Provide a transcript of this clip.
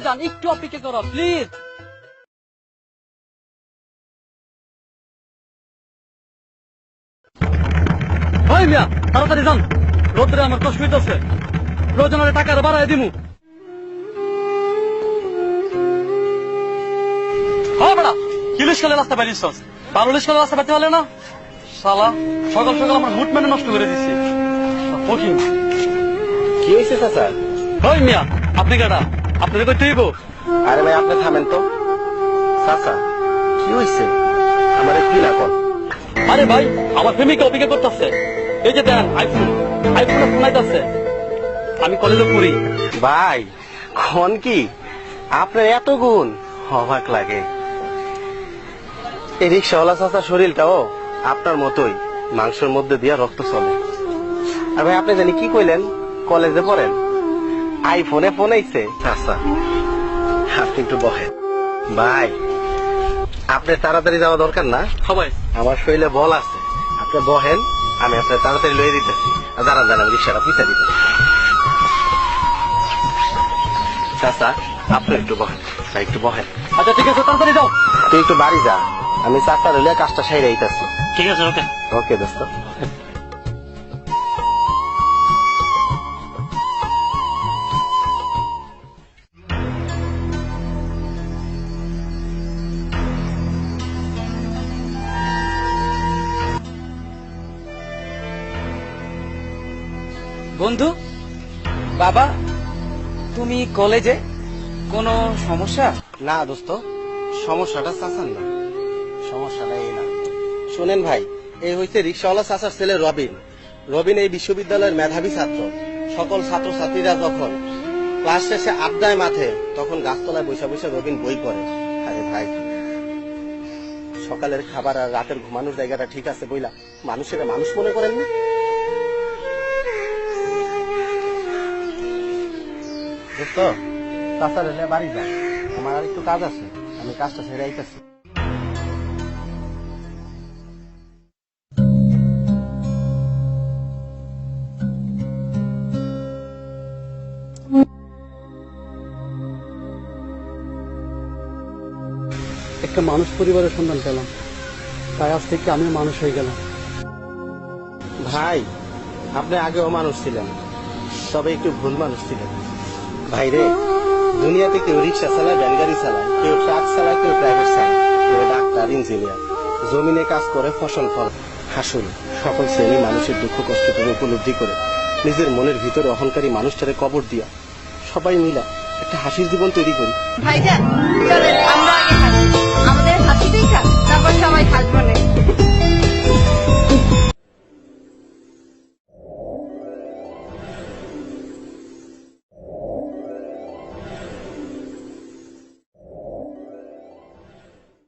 যান, একটু অপেক্ষা করো প্লিজ। ভাই মিয়া তাড়াতাড়ি যান, রোদ্রে আমার কষ্ট হইতেছে, প্রয়োজন হলে টাকা বাড়াই দিমু। হ্যাঁ বেড়া কিলিশ খেলে রাস্তা পাইলিস, বারুলিশ খেলে রাস্তা পাইতে পারলে না শালা, সকাল সকাল আমার মুড মেনে নষ্ট করে দিচ্ছি। কি হয়েছে চাচা? ভাই মিয়া আপনি কেডা, আপনাকে কই তুইব? আরে ভাই আপনি থামেন তো। চাচা কি হয়েছে আমার কি লাগল? আরে ভাই আমার প্রেমিকা অপেক্ষা করতেছে, এই যে দেন আইফোন, আইফোনে ফোনাইতেছে, আমি কলেজে পড়ি। ভাই খন কি আপনার এত গুণ, অবাক লাগে। এই রিক্সাওয়ালা চাচার শরীরটাও আপনার মতোই, মাংসের মধ্যে দিয়া রক্ত চলে। আর ভাই আপনি জানি কি কইলেন, কলেজে পড়েন, আইফোনে ফোন আইছে। চাচা আপনি একটু বহেন। ভাই আপনি তাড়াতাড়ি যাওয়া দরকার না, সবাই আমার শরীরে বল আছে, আপনি বহেন, আমি আপনার তাড়াতাড়ি লয়ে দিতেছি। দাঁড়ান দাঁড়ান, রিক্সাটা পিছা দিতে। চাচা আপনি একটু বহেন, ভাই একটু বহেন। আচ্ছা ঠিক আছে তাড়াতাড়ি যাও। তুই একটু বাড়ি যা, আমি চাচার হইলে কাজটা সাইরে আইতাছি। ঠিক আছে ওকে। ওকে দোস্ত। বন্ধু, বাবা তুমি কলেজে কোনো সমস্যা? না দোস্ত, সমস্যাটা চাচার না, সমস্যাটা এই না। শোনেন ভাই, এই হইছে রিক্সাওয়ালা চাচার ছেলে রবিন। রবিন এই বিশ্ববিদ্যালয়ের মেধাবী ছাত্র। সকল ছাত্রছাত্রীরা যখন ক্লাস শেষে আড্ডায় মাঠে, তখন গাছতলায় বসে বসে রবিন বই পড়ে। আরে ভাই, সকালের খাবার আর রাতের ঘুমানোর জায়গাটা ঠিক আছে বইলা মানুষের মানুষ মনে করেন না? দোস্ত চাচার হলে বাড়ি যা, আমার আর একটু কাজ আছে, আমি কাজটা ছেড়ে আইতেছি। একটা মানুষ পরিবারের সন্ধান পেলাম, তাই আজ থেকে আমি মানুষ হয়ে গেলাম। ভাই আপনি আগেও মানুষ ছিলেন, তবে একটু ভুল মানুষ ছিলেন। ভাই রে, দুনিয়াতে কেউ রিক্সা চালায়, ভ্যান গাড়ি চালায়, কেউ ট্রাক চালায়, কেউ প্রাইভেট চালায়, কেউ ডাক্তার, ইঞ্জিনিয়ার, জমিনে কাজ করে, ফসল ফল। আসুন সকল শ্রেণী মানুষের দুঃখ কষ্ট করে উপলব্ধি করে নিজের মনের ভিতরে অহংকারী মানুষটারে কবর দিয়া সবাই মিলা একটা হাসির জীবন তৈরি করি। ভাইজান চলেন আমরা আগে হাসি, আমাদের হাসি দেখা তারপর সবাই হাসবো না।